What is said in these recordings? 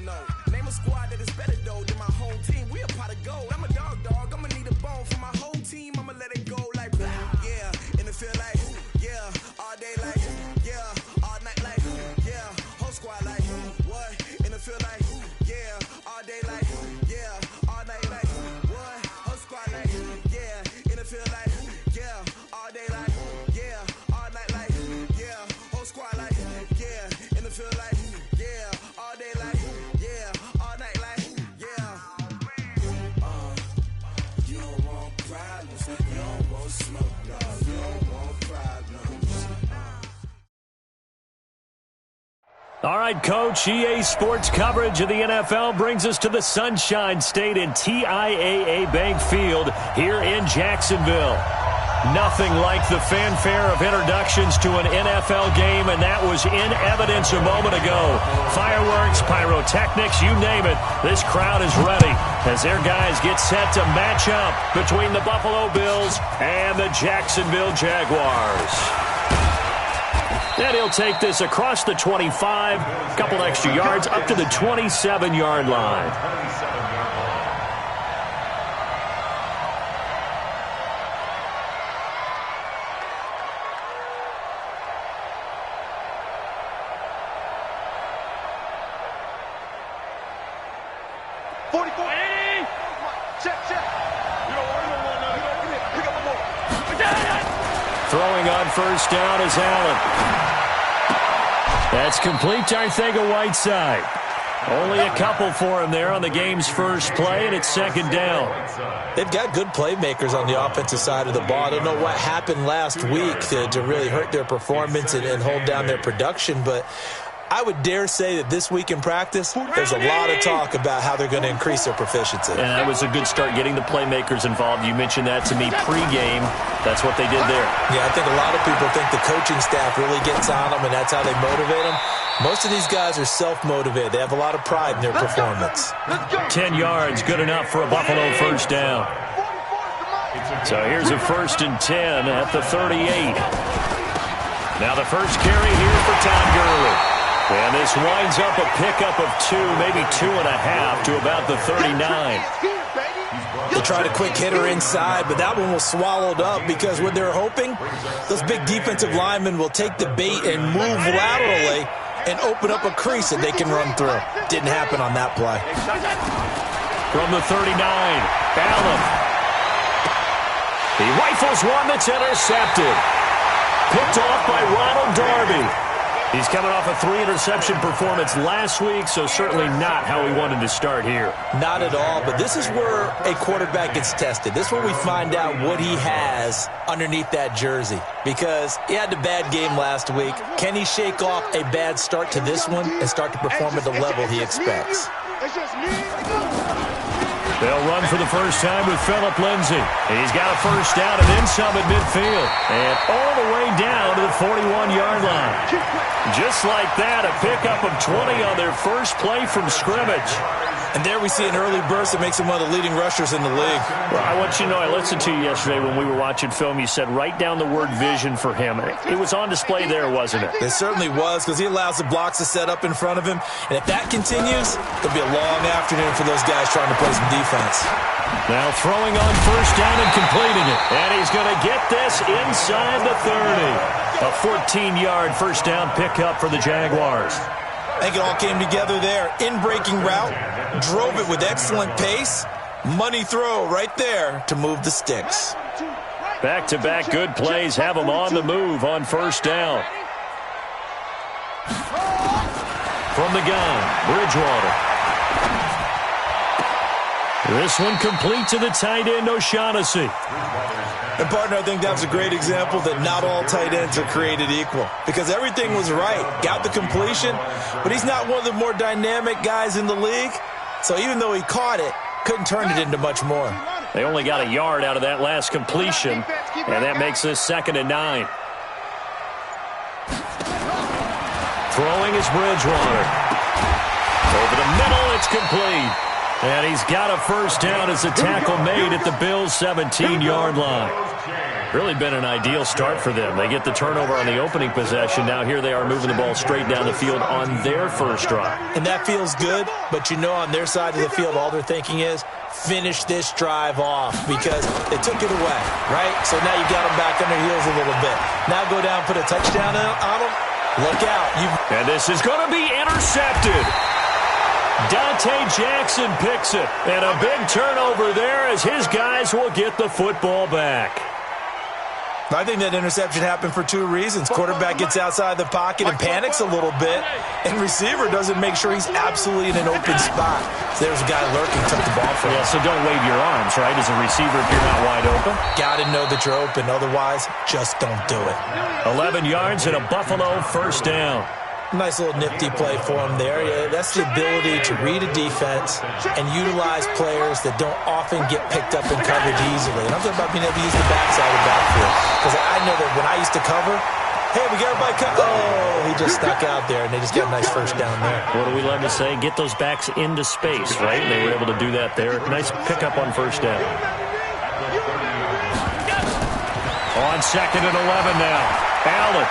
know. Name a squad that is better, though, than my home team. We a pot of gold. I'm a dog. I'ma need a bone for my whole team. I'ma let it go like, yeah. In the field like, yeah. All day like, yeah. All night like, yeah. Whole squad like, what? In the field like, yeah. All day like, yeah. All night like, what? Whole squad like, yeah. In the field like, yeah. All day like, yeah. All night like, yeah. Whole squad like, yeah. In the field like, yeah. All day like, yeah. All night like, yeah. You don't want problems. You don't want smoke, dog. You don't want problems. All right, Coach, EA Sports coverage of the NFL brings us to the Sunshine State in TIAA Bank Field here in Jacksonville. Nothing like the fanfare of introductions to an NFL game, and that was in evidence a moment ago. Fireworks, pyrotechnics, you name it. This crowd is ready as their guys get set to match up between the Buffalo Bills and the Jacksonville Jaguars. And he'll take this across the 25, a couple extra yards, up to the 27-yard line. Throwing on first down is Allen. That's complete to Arcega-Whiteside. Only a couple for him there on the game's first play, and it's second down. They've got good playmakers on the offensive side of the ball. I don't know what happened last week to really hurt their performance and hold down their production, but I would dare say that this week in practice, there's a lot of talk about how they're going to increase their proficiency. And that was a good start getting the playmakers involved. You mentioned that to me pregame. That's what they did there. Yeah, I think a lot of people think the coaching staff really gets on them, and that's how they motivate them. Most of these guys are self-motivated. They have a lot of pride in their performance. 10 yards, good enough for a Buffalo first down. So here's a 1st and 10 at the 38. Now the first carry here for Todd Gurley. And this winds up a pickup of 2, maybe 2.5 to about the 39. They tried a quick hitter inside, but that one was swallowed up because what they're hoping, those big defensive linemen will take the bait and move laterally and open up a crease that they can run through. Didn't happen on that play. From the 39, Allen. He rifles one that's intercepted. Picked off by Ronald Darby. He's coming off a 3-interception performance last week, so certainly not how we wanted to start here. Not at all, but this is where a quarterback gets tested. This is where we find out what he has underneath that jersey, because he had a bad game last week. Can he shake off a bad start to this one and start to perform at the level he expects? They'll run for the first time with Phillip Lindsay. He's got a first down and then some at midfield. And all the way down to the 41-yard line. Just like that, a pickup of 20 on their first play from scrimmage. And there we see an early burst that makes him one of the leading rushers in the league. Well, I want you to know, I listened to you yesterday when we were watching film. You said write down the word vision for him. It was on display there, wasn't it? It certainly was, because he allows the blocks to set up in front of him. And if that continues, it'll be a long afternoon for those guys trying to play some defense. Now throwing on first down and completing it. And he's going to get this inside the 30. A 14-yard first down pickup for the Jaguars. I think it all came together there. In-breaking route, drove it with excellent pace. Money throw right there to move the sticks. Back-to-back good plays have them on the move on first down. From the gun, Bridgewater. This one complete to the tight end, O'Shaughnessy. And, partner, I think that was a great example that not all tight ends are created equal, because everything was right. Got the completion, but he's not one of the more dynamic guys in the league. So even though he caught it, couldn't turn it into much more. They only got a yard out of that last completion, and that makes this 2nd and 9. Throwing is Bridgewater. Over the middle, it's complete. And he's got a first down as a tackle made at the Bills' 17-yard line. Really been an ideal start for them. They get the turnover on the opening possession. Now here they are moving the ball straight down the field on their first drive. And that feels good, but you know on their side of the field all they're thinking is finish this drive off because they took it away, right? So now you got them back on their heels a little bit. Now go down, put a touchdown on them. Look out. And this is going to be intercepted. Dante Jackson picks it. And a big turnover there as his guys will get the football back. I think that interception happened for two reasons. Quarterback gets outside the pocket and panics a little bit, and receiver doesn't make sure he's absolutely in an open spot. So there's a guy lurking, took the ball from him. Yeah, so don't wave your arms, right, as a receiver if you're not wide open. Got to know that you're open. Otherwise, just don't do it. 11 yards and a Buffalo first down. Nice little nifty play for him there. Yeah, that's the ability to read a defense and utilize players that don't often get picked up in coverage easily. And I'm talking about being able to use the backside of the backfield. Because I know that when I used to cover, hey, we got everybody covered. Oh, he just stuck out there, and they just got a nice first down there. What do we love to say? Get those backs into space, right? And they were able to do that there. Nice pickup on first down. On 2nd and 11 now. Allen.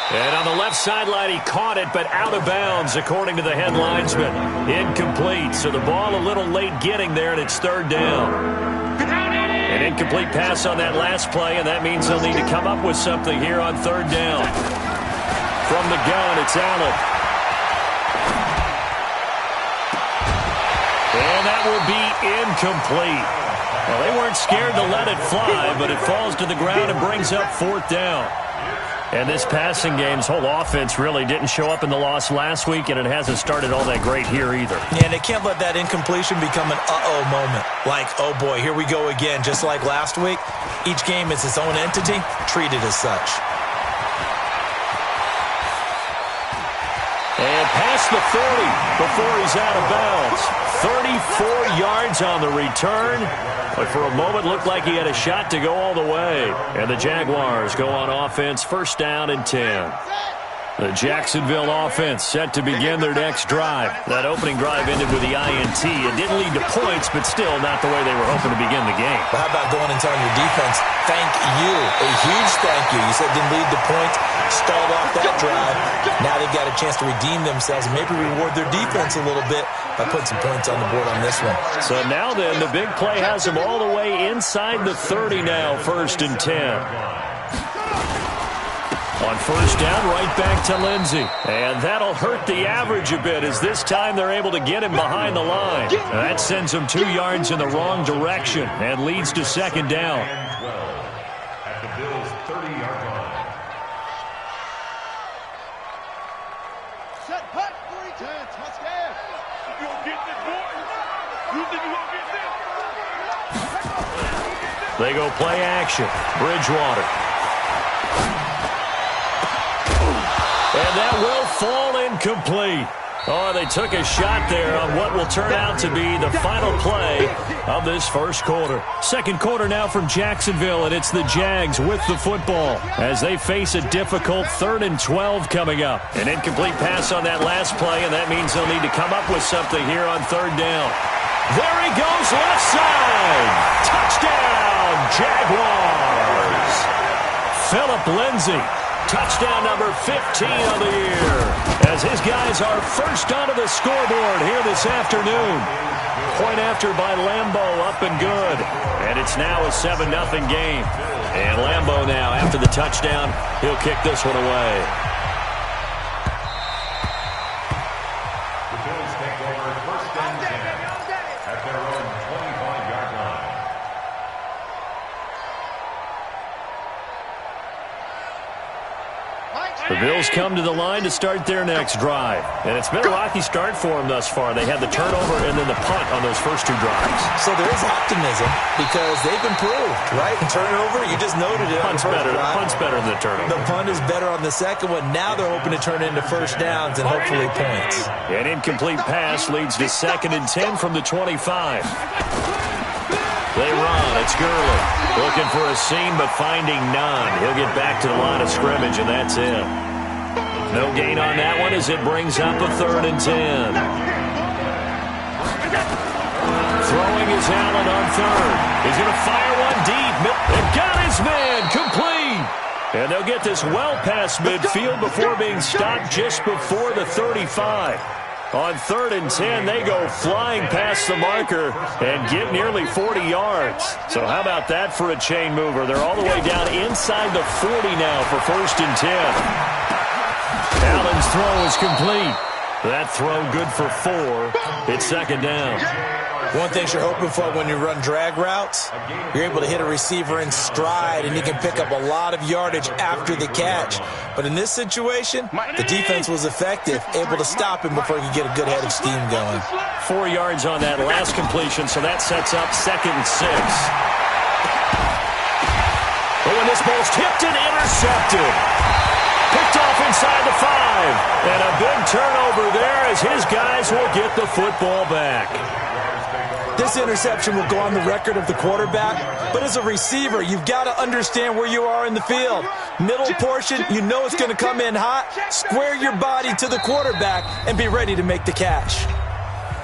And on the left sideline, he caught it, but out of bounds, according to the head linesman. Incomplete, so the ball a little late getting there, and it's third down. An incomplete pass on that last play, and that means they'll need to come up with something here on third down. From the gun, it's Allen. And that will be incomplete. Well, they weren't scared to let it fly, but it falls to the ground and brings up fourth down. And this passing game's whole offense really didn't show up in the loss last week, and it hasn't started all that great here either. Yeah, and they can't let that incompletion become an uh-oh moment. Like, oh boy, here we go again. Just like last week, each game is its own entity, treated as such. And past the 40 before he's out of bounds. 34 yards on the return. But for a moment, looked like he had a shot to go all the way. And the Jaguars go on offense, first down and 10. The Jacksonville offense set to begin their next drive. That opening drive ended with the INT. It didn't lead to points, but still not the way they were hoping to begin the game. But how about going and telling your defense, thank you, a huge thank you. You said it didn't lead to points, stalled off that drive. Now they've got a chance to redeem themselves and maybe reward their defense a little bit by putting some points on the board on this one. So now then, the big play has them all the way inside the 30 now, first and 10. On first down, right back to Lindsey. And that'll hurt the average a bit as this time they're able to get him behind the line. And that sends him 2 yards in the wrong direction and leads to second down. At the Bills' 30-yard line. Set, hut, 42, touchdown. You gonna get this, boy? You think you gonna get this? They go play action. Bridgewater. And that will fall incomplete. Oh, they took a shot there on what will turn out to be the final play of this first quarter. Second quarter now from Jacksonville, and it's the Jags with the football as they face a difficult 3rd and 12 coming up. An incomplete pass on that last play, and that means they'll need to come up with something here on third down. There he goes, left side. Touchdown, Jaguars. Philip Lindsay. Touchdown number 15 of the year as his guys are first onto the scoreboard here this afternoon. Point after by Lambeau, up and good. And it's now a 7-0 game. And Lambeau now, after the touchdown, he'll kick this one away. The Bills take over first and 10 at their own 25-yard line. The Bills come to the line to start their next drive. And it's been a rocky start for them thus far. They had the turnover and then the punt on those first 2 drives. So there is optimism because they've improved, right? Turnover, you just noted it. Punt's better than the turnover. The punt is better on the second one. Now they're hoping to turn it into first downs and hopefully points. An incomplete pass leads to 2nd and 10 from the 25. They run. It's Gurley. Looking for a seam, but finding none. He'll get back to the line of scrimmage, and that's it. No gain on that one as it brings up a 3rd and 10. Throwing is Allen on third. He's going to fire one deep. And got his man. Complete. And they'll get this well past midfield before being stopped just before the 35. On 3rd and 10, they go flying past the marker and get nearly 40 yards. So how about that for a chain mover? They're all the way down inside the 40 now for 1st and 10. Allen's throw is complete. That throw good for 4. It's 2nd down. One thing you're hoping for when you run drag routes, you're able to hit a receiver in stride, and he can pick up a lot of yardage after the catch. But in this situation, the defense was effective, able to stop him before he could get a good head of steam going. 4 yards on that last completion, so that sets up 2nd and 6. But when this ball's tipped and intercepted. Picked off inside the 5. And a big turnover there as his guys will get the football back. This interception will go on the record of the quarterback, but as a receiver, you've got to understand where you are in the field. Middle portion, you know it's going to come in hot. Square your body to the quarterback and be ready to make the catch.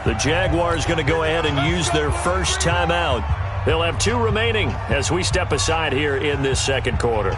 The Jaguars going to go ahead and use their first timeout. They'll have 2 remaining as we step aside here in this 2nd quarter.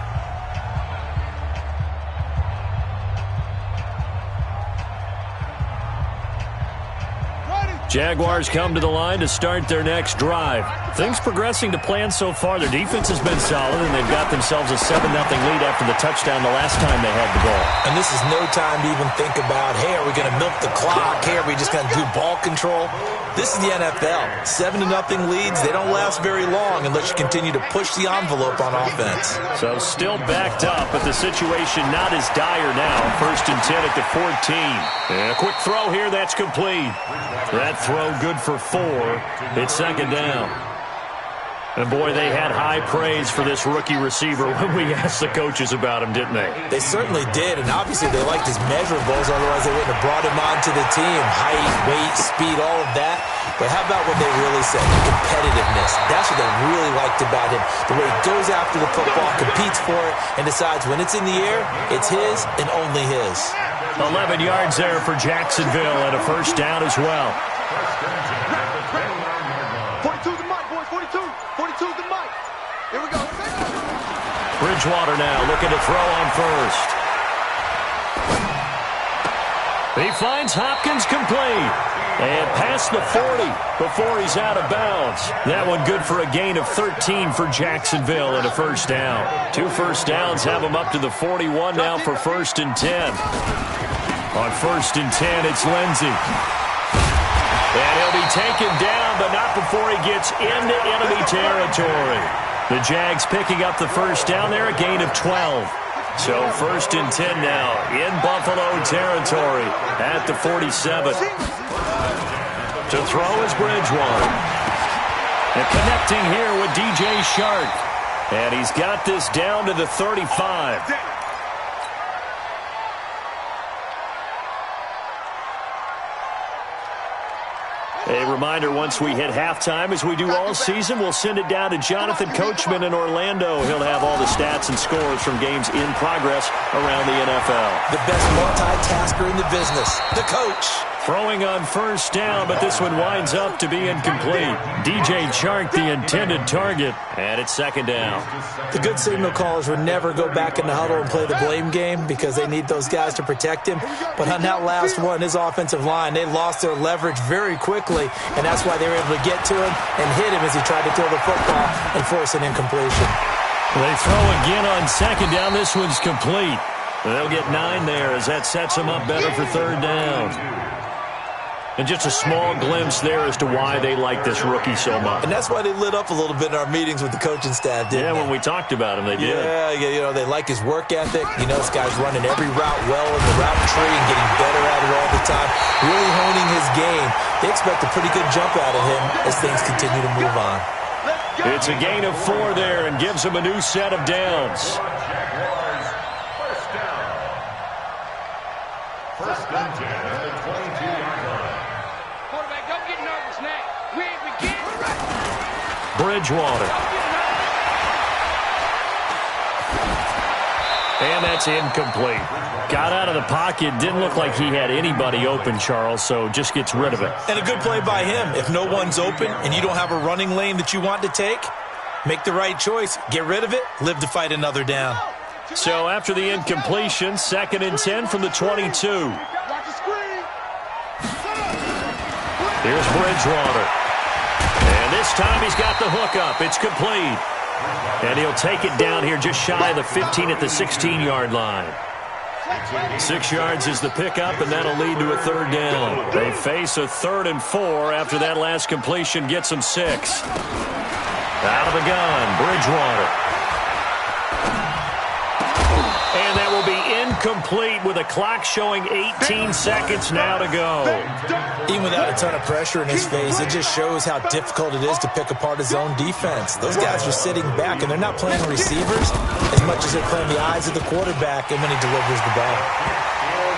Jaguars come to the line to start their next drive. Things progressing to plan so far. Their defense has been solid, and they've got themselves a 7-0 lead after the touchdown the last time they had the ball. And this is no time to even think about, hey, are we going to milk the clock? Hey, are we just going to do ball control? This is the NFL. 7-0 leads, they don't last very long unless you continue to push the envelope on offense. So still backed up, but the situation not as dire now. 1st and 10 at the 14. And a quick throw here, that's complete. That throw good for 4. It's 2nd down. And, boy, they had high praise for this rookie receiver when we asked the coaches about him, didn't they? They certainly did, and obviously they liked his measurables, otherwise they wouldn't have brought him onto the team. Height, weight, speed, all of that. But how about what they really said? Competitiveness. That's what they really liked about him. The way he goes after the football, competes for it, and decides when it's in the air, it's his and only his. 11 yards there for Jacksonville and a 1st down as well. 42's the mic, boys. 42. 42's the mic. Here we go. Bridgewater now looking to throw on 1st. He finds Hopkins complete. And past the 40 before he's out of bounds. That one good for a gain of 13 for Jacksonville and a 1st down. 2 1st downs have him up to the 41 now for 1st and 10. On 1st and 10, it's Lindsey. And he'll be taken down, but not before he gets into enemy territory. The Jags picking up the 1st down there, a gain of 12. So 1st and 10 now in Buffalo territory at the 47. To throw is Bridgewater. And connecting here with DJ Shark. And he's got this down to the 35. A reminder, once we hit halftime, as we do all season, we'll send it down to Jonathan Coachman in Orlando. He'll have all the stats and scores from games in progress around the NFL. The best multitasker in the business, the coach. Throwing on 1st down, but this one winds up to be incomplete. DJ Chark, the intended target, and it's 2nd down. The good signal callers would never go back in the huddle and play the blame game because they need those guys to protect him. But on that last one, his offensive line, they lost their leverage very quickly, and that's why they were able to get to him and hit him as he tried to throw the football and force an incompletion. They throw again on 2nd down. This one's complete. They'll get 9 there as that sets them up better for 3rd down. And just a small glimpse there as to why they like this rookie so much. And that's why they lit up a little bit in our meetings with the coaching staff, didn't they? When we talked about him, they did. Yeah, you know, they like his work ethic. You know, this guy's running every route well in the route tree and getting better at it all the time, really honing his game. They expect a pretty good jump out of him as things continue to move on. It's a gain of 4 there and gives him a new set of downs. First and 10 at the 22-yard line. Quarterback, don't get nervous now. We ain't beginning. Bridgewater. And that's incomplete. Got out of the pocket. Didn't look like he had anybody open, Charles, so just gets rid of it. And a good play by him. If no one's open and you don't have a running lane that you want to take, make the right choice. Get rid of it. Live to fight another down. So after the incompletion, 2nd and 10 from the 22. Here's Bridgewater. And this time he's got the hook up. It's complete. And he'll take it down here just shy of the 15 at the 16-yard line. 6 yards is the pickup, and that'll lead to a 3rd down. They face a 3rd and 4 after that last completion gets them 6. Out of the gun, Bridgewater. And that will be incomplete with a clock showing 18 seconds now to go. Even without a ton of pressure in his face, it just shows how difficult it is to pick apart his own defense. Those guys are sitting back, and they're not playing receivers as much as they're playing the eyes of the quarterback and when he delivers the ball.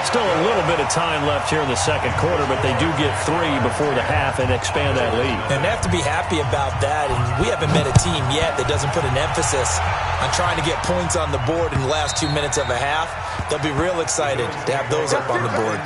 Still a little bit of time left here in the 2nd quarter, but they do get 3 before the half and expand that lead. And they have to be happy about that, and we haven't met a team yet that doesn't put an emphasis on trying to get points on the board in the last 2 minutes of a half. They'll be real excited to have those up on the board.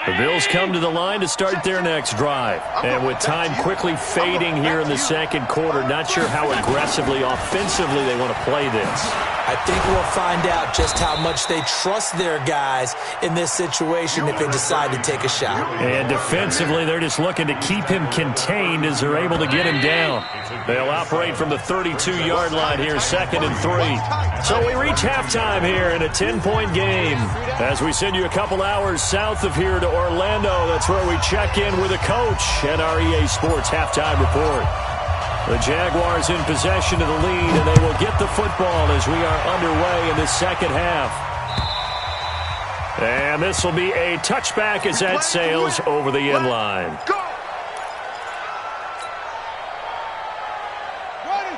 The Bills come to the line to start their next drive. And with time quickly fading here in the 2nd quarter, not sure how aggressively, offensively they want to play this. I think we'll find out just how much they trust their guys in this situation if they decide to take a shot. And defensively, they're just looking to keep him contained as they're able to get him down. They'll operate from the 32-yard line here, 2nd and 3. So we reach halftime here in a 10-point game. As we send you a couple hours south of here to Orlando, that's where we check in with a coach at our EA Sports Halftime Report. The Jaguars in possession of the lead, and they will get the football as we are underway in the 2nd half. And this will be a touchback as that sails over the end line.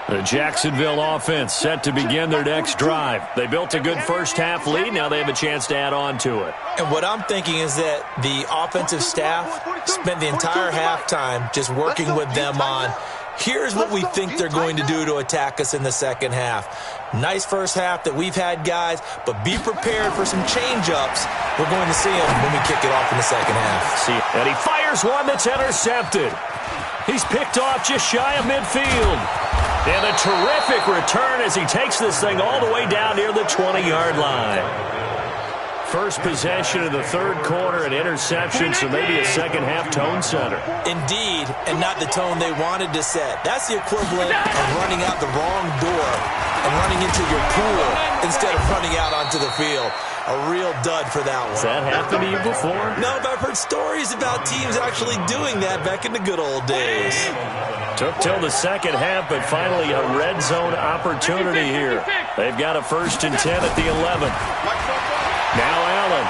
The Jacksonville offense set to begin their next drive. They built a good first-half lead. Now they have a chance to add on to it. And what I'm thinking is that the offensive staff spent the entire halftime just working with them on, here's what we think they're going to do to attack us in the 2nd half. Nice first half that we've had, guys, but be prepared for some change-ups. We're going to see them when we kick it off in the 2nd half. And he fires one that's intercepted. He's picked off just shy of midfield. And a terrific return as he takes this thing all the way down near the 20-yard line. First possession of the 3rd quarter, an interception, so maybe a 2nd half tone setter. Indeed, and not the tone they wanted to set. That's the equivalent of running out the wrong door and running into your pool instead of running out onto the field. A real dud for that one. Has that happened to you before? No, but I've heard stories about teams actually doing that back in the good old days. Took till the 2nd half, but finally a red zone opportunity here. They've got a 1st and 10 at the 11. Now Allen.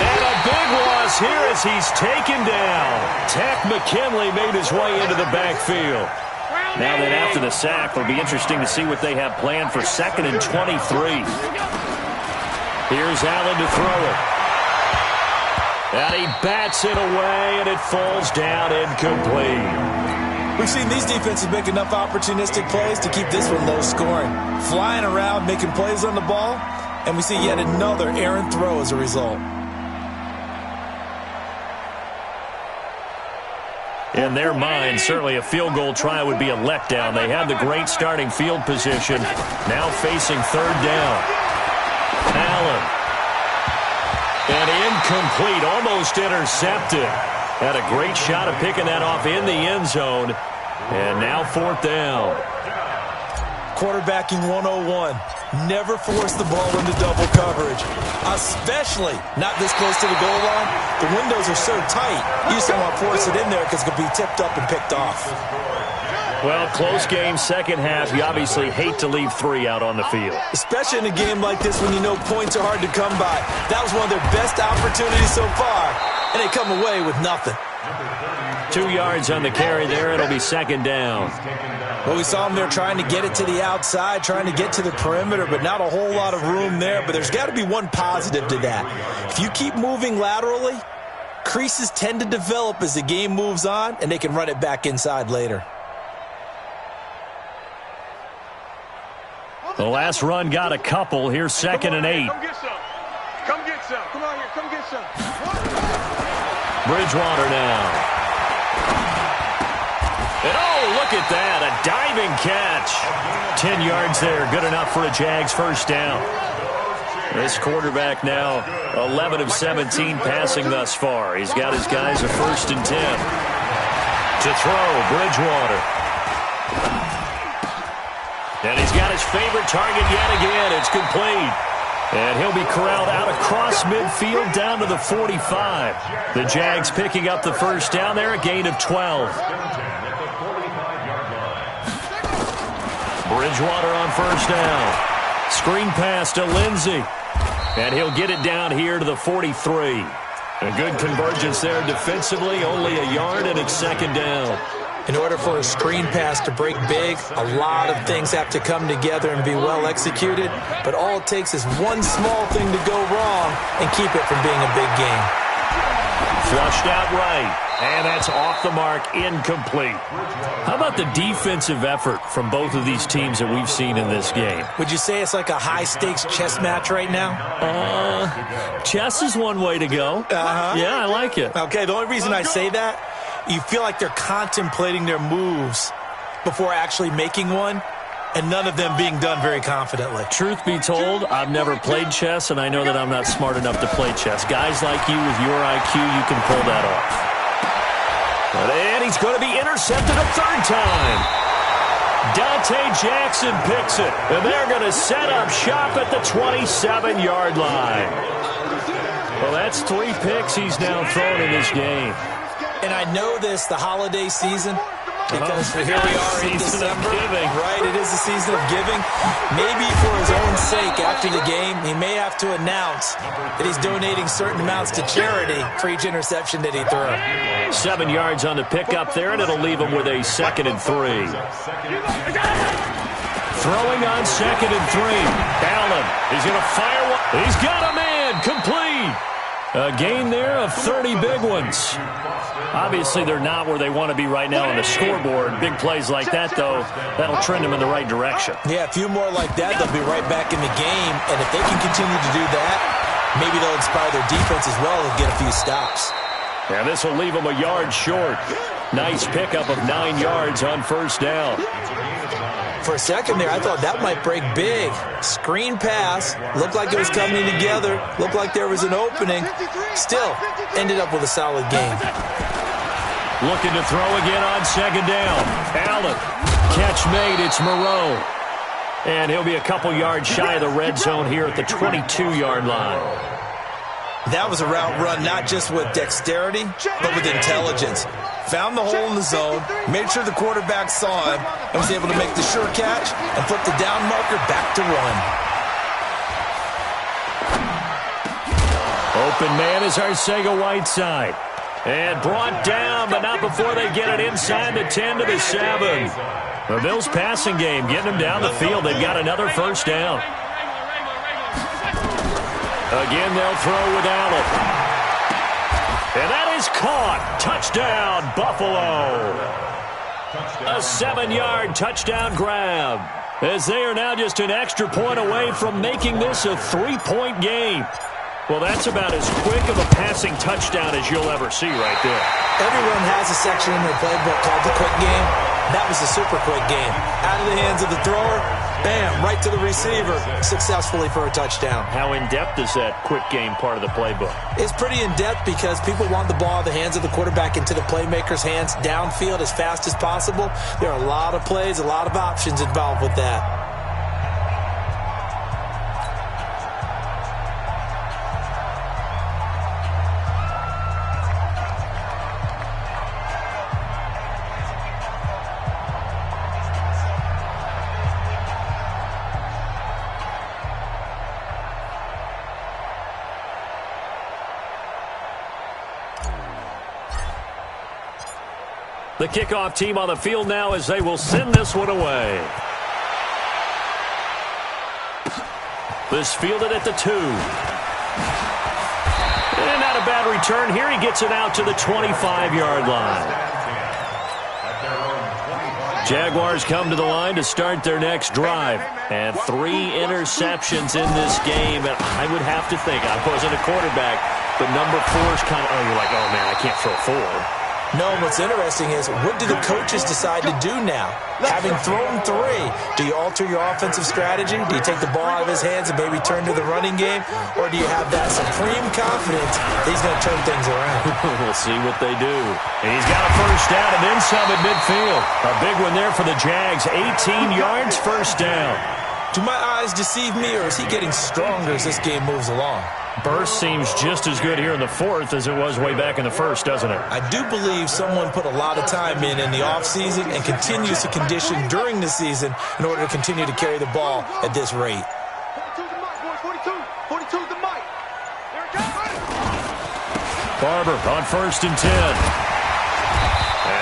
And a big loss here as he's taken down. Tack McKinley made his way into the backfield. Now then, after the sack, it'll be interesting to see what they have planned for 2nd and 23. Here's Allen to throw it. And he bats it away, and it falls down incomplete. We've seen these defenses make enough opportunistic plays to keep this one low scoring. Flying around, making plays on the ball, and we see yet another errant throw as a result. In their mind, certainly a field goal try would be a letdown. They had the great starting field position. Now facing 3rd down. Allen. And incomplete, almost intercepted. Had a great shot of picking that off in the end zone. And now 4th down. Quarterbacking 101. Never force the ball into double coverage, especially not this close to the goal line. The windows are so tight, you just don't want to force it in there because it could be tipped up and picked off. Well, close game, 2nd half. You obviously hate to leave 3 out on the field. Especially in a game like this when you know points are hard to come by. That was one of their best opportunities so far, and they come away with nothing. 2 yards on the carry there. It'll be 2nd down. Well, we saw them there trying to get it to the outside, trying to get to the perimeter, but not a whole lot of room there. But there's got to be one positive to that. If you keep moving laterally, creases tend to develop as the game moves on, and they can run it back inside later. The last run got a couple. Here's 2nd and 8. Come get some. Come get some. Come on here. Come get some. Bridgewater now. And oh, look at that. A diving catch. 10 yards there. Good enough for a Jags first down. This quarterback now 11 of 17 passing thus far. He's got his guys a 1st and 10. To throw, Bridgewater. And he's got his favorite target yet again. It's complete. And he'll be corralled out across midfield down to the 45. The Jags picking up the first down there, a gain of 12. Bridgewater on first down. Screen pass to Lindsey. And he'll get it down here to the 43. A good convergence there defensively, only a yard, and it's 2nd down. In order for a screen pass to break big, a lot of things have to come together and be well executed. But all it takes is one small thing to go wrong and keep it from being a big game. Flushed out right. And that's off the mark, incomplete. How about the defensive effort from both of these teams that we've seen in this game? Would you say it's like a high-stakes chess match right now? Chess is one way to go. Yeah, I like it. Okay, the only reason I say that, you feel like they're contemplating their moves before actually making one, and none of them being done very confidently. Truth be told, I've never played chess, and I know that I'm not smart enough to play chess. Guys like you with your IQ, you can pull that off. And he's going to be intercepted a 3rd time. Dante Jackson picks it. And they're going to set up shop at the 27-yard line. Well, that's 3 picks he's now thrown in this game. And I know this, the holiday season, because here we are in December. Right, it is the season of giving. Maybe for his own sake, after the game, he may have to announce that he's donating certain amounts to charity for each interception that he threw. 7 yards on the pickup there, and it'll leave him with a 2nd and 3. Throwing on 2nd and 3. Allen, he's going to fire one. He's got a man, complete. A gain there of 30 big ones. Obviously, they're not where they want to be right now on the scoreboard. Big plays like that, though, that'll trend them in the right direction. Yeah, a few more like that, they'll be right back in the game. And if they can continue to do that, maybe they'll inspire their defense as well and get a few stops. And this will leave them a yard short. Nice pickup of 9 yards on first down. For a second there, I thought that might break big. Screen pass. Looked like it was coming together. Looked like there was an opening. Still, ended up with a solid game. Looking to throw again on 2nd down. Allen. Catch made. It's Moreau. And he'll be a couple yards shy of the red zone here at the 22-yard line. That was a route run not just with dexterity, but with intelligence. Found the hole in the zone, made sure the quarterback saw him, and was able to make the sure catch and flip the down marker back to run. Open man is Arcega-Whiteside. And brought down, but not before they get it inside the 10 to the 7. The Bills passing game, getting them down the field. They've got another first down. Again, they'll throw with Allen. And that is caught. Touchdown, Buffalo. A 7-yard touchdown grab. As they are now just an extra point away from making this a 3-point game. Well, that's about as quick of a passing touchdown as you'll ever see right there. Everyone has a section in their playbook called the quick game. That was a super quick game. Out of the hands of the thrower, bam, right to the receiver, successfully for a touchdown. How in-depth is that quick game part of the playbook? It's pretty in-depth because people want the ball in the hands of the quarterback into the playmaker's hands downfield as fast as possible. There are a lot of plays, a lot of options involved with that. The kickoff team on the field now as they will send this one away. This fielded at the 2. And not a bad return here. He gets it out to the 25-yard line. Jaguars come to the line to start their next drive. And 3 interceptions in this game. And I would have to think, I wasn't a quarterback, but number 4 is kind of, you're like, oh, man, I can't throw 4. No, what's interesting is, what do the coaches decide to do now? Having thrown 3, do you alter your offensive strategy? Do you take the ball out of his hands and maybe turn to the running game? Or do you have that supreme confidence that he's going to turn things around? We'll see what they do. And he's got a first down and then some at midfield. A big one there for the Jags. 18 yards, first down. Do my eyes deceive me, or is he getting stronger as this game moves along? Burst seems just as good here in the 4th as it was way back in the 1st, doesn't it? I do believe someone put a lot of time in the offseason and continues to condition during the season in order to continue to carry the ball at this rate. 42's the mic, boys. 42's the mic. There it goes. Barber on 1st and 10.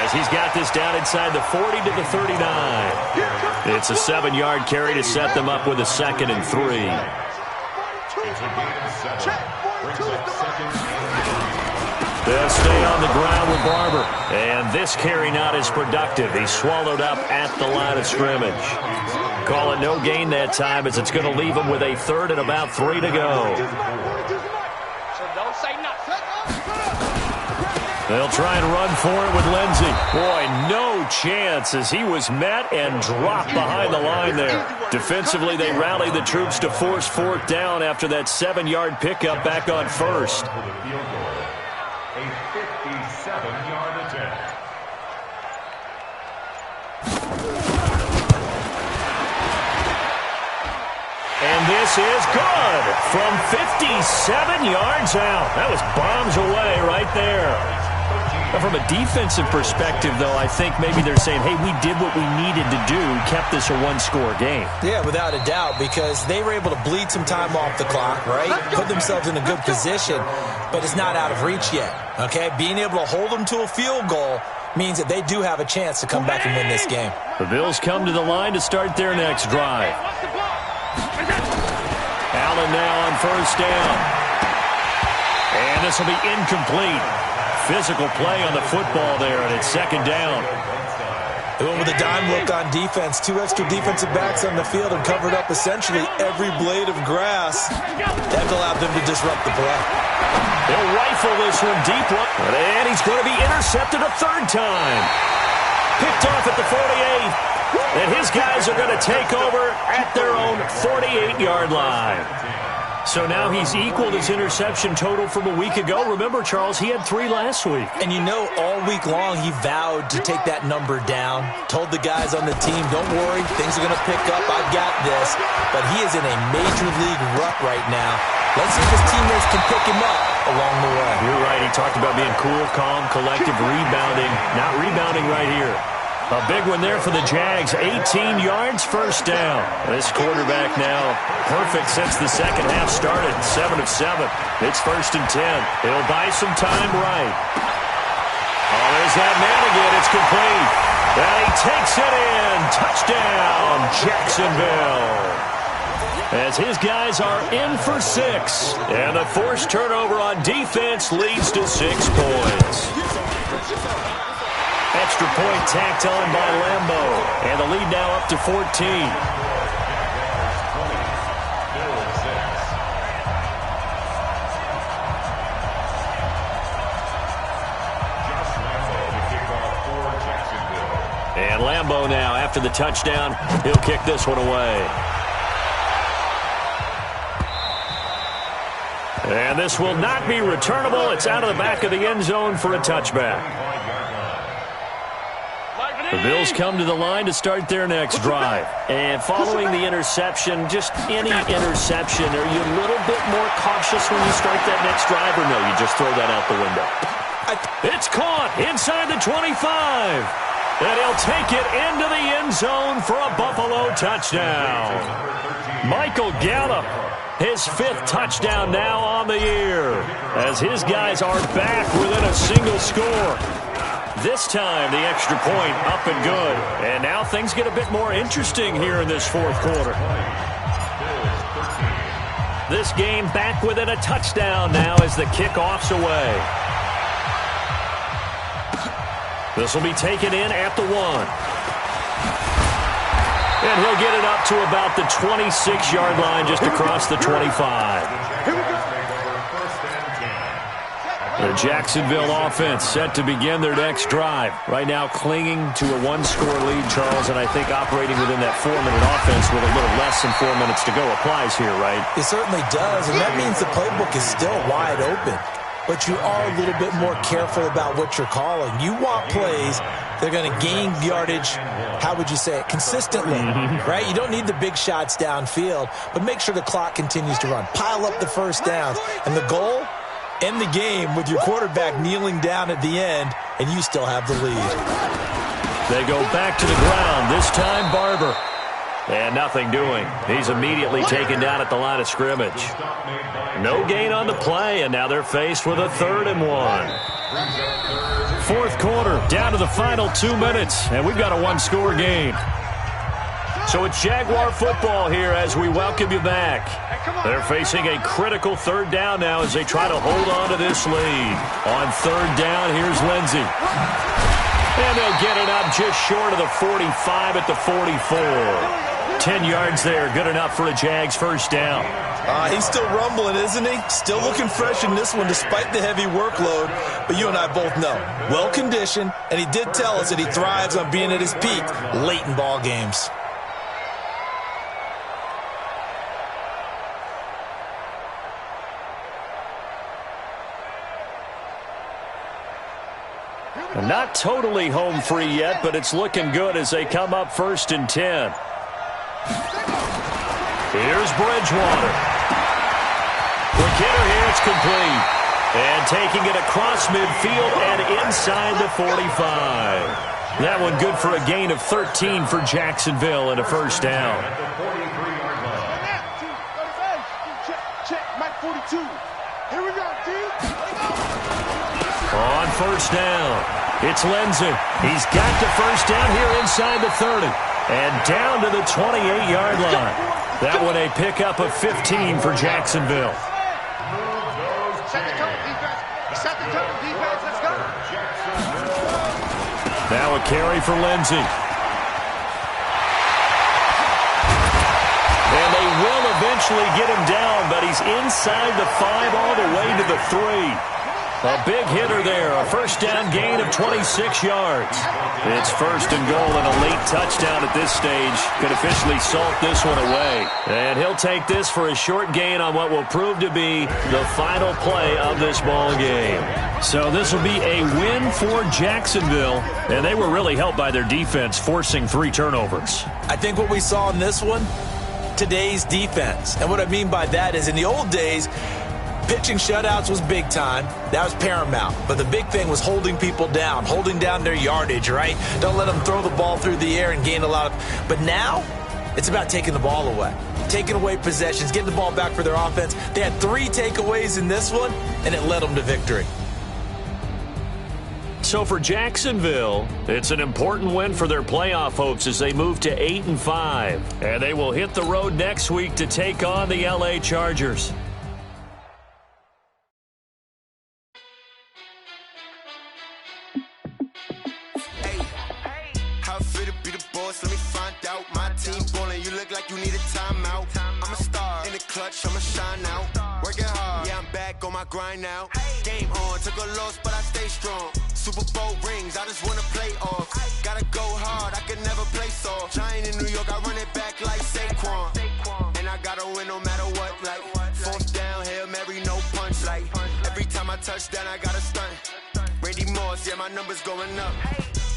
As he's got this down inside the 40 to the 39. It's a 7-yard carry to set them up with a 2nd and 3. They'll stay on the ground with Barber. And this carry not as productive. He's swallowed up at the line of scrimmage. Call it no gain that time, as it's going to leave him with a 3rd and about 3 to go. They'll try and run for it with Lindsey. Boy, no chance, as he was met and dropped behind the line there. Defensively, they rally the troops to force 4th down after that 7-yard pickup back on 1st. A 57-yard attempt. And this is good from 57 yards out. That was bombs away right there. From a defensive perspective, though, I think maybe they're saying, hey, we did what we needed to do, kept this a 1-score game. Yeah, without a doubt, because they were able to bleed some time off the clock, right? Put themselves in a good position, but it's not out of reach yet, okay? Being able to hold them to a field goal means that they do have a chance to come back and win this game. The Bills come to the line to start their next drive. Allen now on 1st down. And this will be incomplete. Physical play on the football there, and it's 2nd down. They went with a dime look on defense. 2 extra defensive backs on the field and covered up essentially every blade of grass. That allowed them to disrupt the play. They'll rifle this one deep. And he's going to be intercepted a 3rd time. Picked off at the 48. And his guys are going to take over at their own 48-yard line. So now he's equaled his interception total from a week ago. Remember, Charles, he had 3 last week. And you know, all week long he vowed to take that number down. Told the guys on the team, don't worry, things are going to pick up. I've got this. But he is in a major league rut right now. Let's see if his teammates can pick him up along the way. You're right. He talked about being cool, calm, collective, rebounding. Not rebounding right here. A big one there for the Jags. 18 yards, 1st down. This quarterback now perfect since the second half started. 7 of 7. It's 1st and 10. He'll buy some time right. Oh, there's that man again. It's complete. And he takes it in. Touchdown, Jacksonville. As his guys are in for 6. And the forced turnover on defense leads to 6 points. Extra point tacked on by Lambo. And the lead now up to 14. And Lambo now, after the touchdown, he'll kick this one away. And this will not be returnable. It's out of the back of the end zone for a touchback. The Bills come to the line to start their next drive. And following the interception, just any interception, are you a little bit more cautious when you start that next drive, or no, you just throw that out the window? It's caught inside the 25. And he'll take it into the end zone for a Buffalo touchdown. Michael Gallup, his 5th touchdown now on the year, as his guys are back within a single score. This time, the extra point up and good. And now things get a bit more interesting here in this 4th quarter. This game back within a touchdown now as the kickoff's away. This will be taken in at the 1. And he'll get it up to about the 26-yard line, just across the 25. The Jacksonville offense set to begin their next drive. Right now clinging to a one-score lead, Charles, and I think operating within that 4-minute offense with a little less than 4 minutes to go applies here, right? It certainly does, and that means the playbook is still wide open. But you are a little bit more careful about what you're calling. You want plays that are going to gain yardage, how would you say it, consistently, right? You don't need the big shots downfield, but make sure the clock continues to run. Pile up the first downs, and the goal, end the game with your quarterback kneeling down at the end, and you still have the lead. They go back to the ground, this time Barber. And nothing doing. He's immediately taken down at the line of scrimmage. No gain on the play, and now they're faced with a 3rd and 1. Fourth quarter, down to the final 2 minutes, and we've got a one-score game. So it's Jaguar football here as we welcome you back. They're facing a critical 3rd down now as they try to hold on to this lead. On 3rd down, here's Lindsey. And they'll get it up just short of the 45 at the 44. 10 yards there, good enough for a Jags first down. He's still rumbling, isn't he? Still looking fresh in this one despite the heavy workload. But you and I both know, well-conditioned, and he did tell us that he thrives on being at his peak late in ball games. Not totally home free yet, but it's looking good as they come up 1st and 10. Here's Bridgewater. Quick hitter here, it's complete. And taking it across midfield and inside the 45. That one good for a gain of 13 for Jacksonville and a first down. Here we go, On first down, it's Lindsey. He's got the first down here inside the 30. And down to the 28-yard line. That one a pickup of 15 for Jacksonville. Set the tone, defense. Set the tone, defense. Let's go. Now a carry for Lindsey. And they will eventually get him down, but he's inside the 5 all the way to the 3. A big hitter there, a first down gain of 26 yards. It's 1st and goal and a late touchdown at this stage. Could officially salt this one away. And he'll take this for a short gain on what will prove to be the final play of this ball game. So this will be a win for Jacksonville, and they were really helped by their defense forcing 3 turnovers. I think what we saw in this one, today's defense. And what I mean by that is in the old days, pitching shutouts was big time. That was paramount. But the big thing was holding people down, holding down their yardage, right? Don't let them throw the ball through the air and gain a lot of... But now, it's about taking the ball away. Taking away possessions, getting the ball back for their offense. They had 3 takeaways in this one, and it led them to victory. So for Jacksonville, it's an important win for their playoff hopes as they move to 8-5. And they will hit the road next week to take on the LA Chargers. I'ma shine out, working hard, yeah, I'm back on my grind now. Game on, took a loss, but I stay strong. Super Bowl rings, I just wanna play off. Gotta go hard, I could never play soft. Giant in New York, I run it back like Saquon. And I gotta win no matter what, like 4th down, Hail Mary, no punch. Like every time I touch down, I gotta stunt. Randy Moss, yeah, my numbers going up.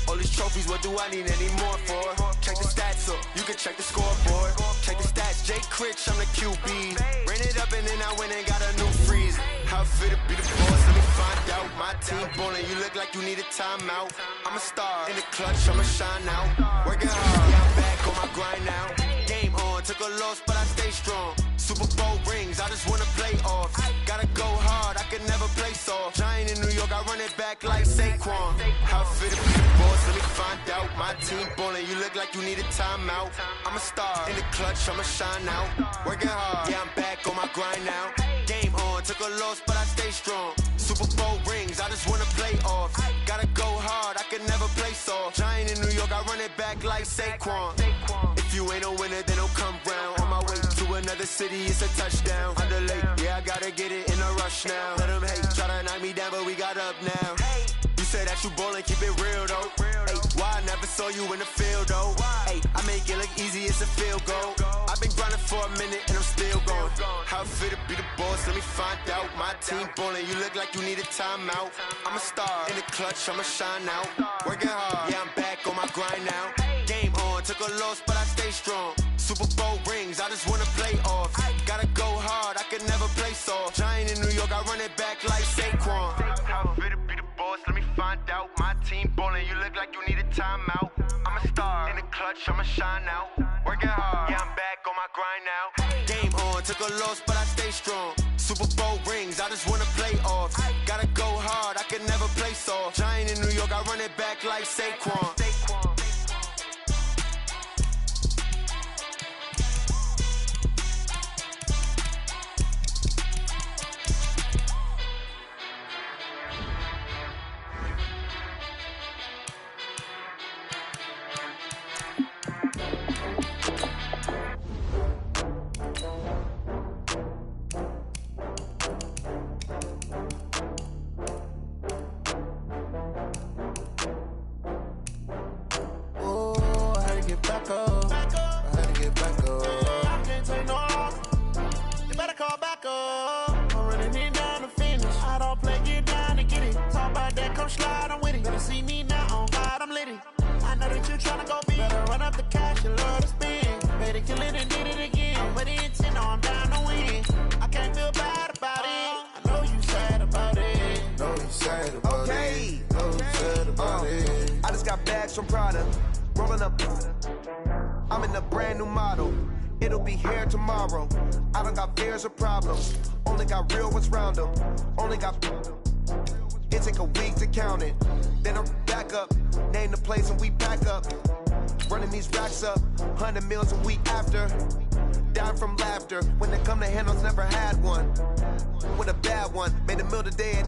All these trophies, what do I need any more for? Check the stats up, you can check the scoreboard. Check the stats, Jake Critch, I'm the QB. Ran it up and then I went and got a new freeze. How fit to be the boss, let me find out. My team ballin', you look like you need a timeout. I'm a star, in the clutch, I'ma shine out. Working hard, yeah, I'm back on my grind now. Game on, took a loss, but I stay strong. Super Bowl rings, I just wanna play off. Gotta go hard, I could never play soft. Giant in New York, I run it back like Saquon. How fit to be the boss, let me find out. My team ballin', you look like you need a timeout. I'm a star, in the clutch, I'ma shine out. Working hard, yeah, I'm back on my grind now. Game on, took a loss, but I stay strong. Super Bowl rings, I just wanna play off. Gotta go hard, I could never play soft. Giant in New York, I run it back like Saquon. If you you ain't a winner, then don't come round. On my way to another city, it's a touchdown. Underlay, yeah, I gotta get it in a rush now. Let them hate, try to knock me down, but we got up now. You say that you ballin', keep it real though. Ay, why I never saw you in the field though? Ay, I make it look easy, it's a field goal. I've been grinding for a minute and I'm still going. How it feel to be the boss, let me find out. My team ballin', you look like you need a timeout. I'm a star, in the clutch, I'ma shine out. Working hard, yeah, I'm back on my grind now. Game on, took a loss, but I stay strong. Super Bowl rings, I just wanna play off. Gotta go hard, I could never play soft. Giant in New York, I run it back like Saquon. How it feel to be the boss, let me find out. My team ballin', you look like you need a timeout. I'm a star, in the clutch, I'ma shine out. Working hard, yeah, I'm back on my grind now. Game on, took a loss, but I stay strong. Super Bowl rings, I just wanna play off. Gotta go hard, I could never play soft. Giant in New York, I run it back like Saquon. From Prada, rolling up. I'm in a brand new model. It'll be here tomorrow. I don't got fears or problems. Only got real ones round them. Only got. It take a week to count it. Then I'm back up. Name the place and we pack up. Running these racks up. 100 meals a week after. Down from laughter. When they come to handles, never had one. With a bad one. Made a meal today at